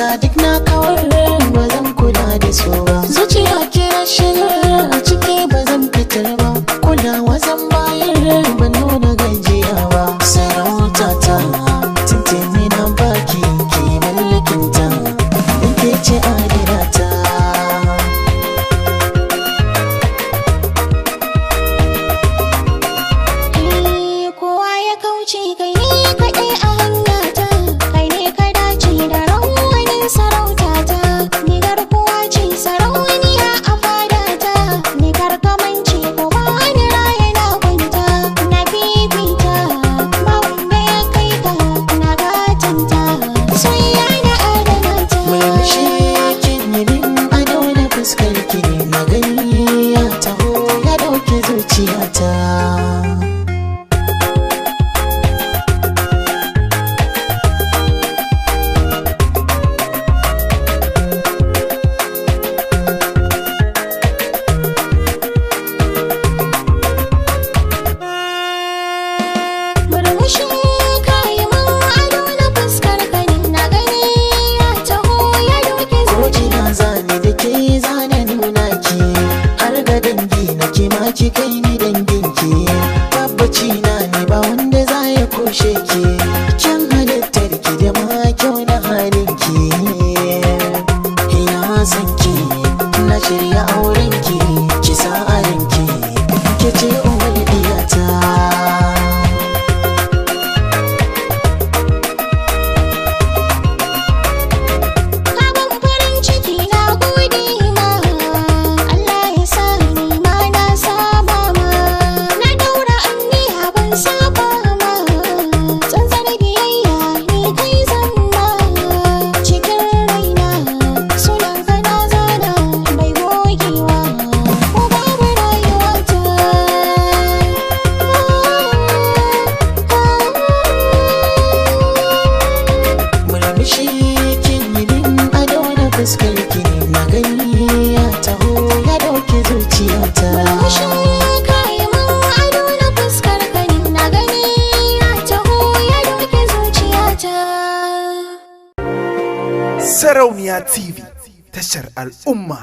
sa duk na kawar ba zan kula da su ba. Zuciya kira shigar a ciki ba zan fitar ba, kulawa zan bayar ban nuna gajiya ba. Sarauta ta tuntuni na baki ke mallakinta, in ke ce adinata. Kowa ya kauce kai ne kaɗai a hanyata, kai ne ka dace da rawanin sarautata. Ni garkuwa ce sarauniya a fadata, ni karkamance ko ba ni raye na kwanta. Na fifita ba wanda ya kai ka, na gatanta soyayya na adanata. Murmushi kin yi min ado da fuskar ki, na gani ya taho ya ɗauke zuciyata. Murmushi kayi min ado na fuskar ka, na gani ya taho ya ɗauke Ko zuciya. ina zane da ke zane nuna ki, har ga dangi na ke ma ki kai ni dangin ki. Tabbaci na ne ba wanda za ya kushe ki, kyan halittar ki da ma kyau na halin ki. Ina san ki na shirya auren ki, ki sa a ranki ke ce uwar diyata. Abin farin ciki na gode ma, Allah ya sa ni ma na saba ma. Na daura anniya ban saba ma, tsantsar biyayya ni kai zanna. Cikin raina sunan ka na zana bai gogewa, ko babu rayuwata. Murmushi kin yi min ado da fuskar ki, na gani ya taho ya ɗauke zuciyata. Murmushi kayi min ado na fuskar ka, na gani ya taho ya ɗauke zuciyata. Sarauniya TV, tashar al'umma.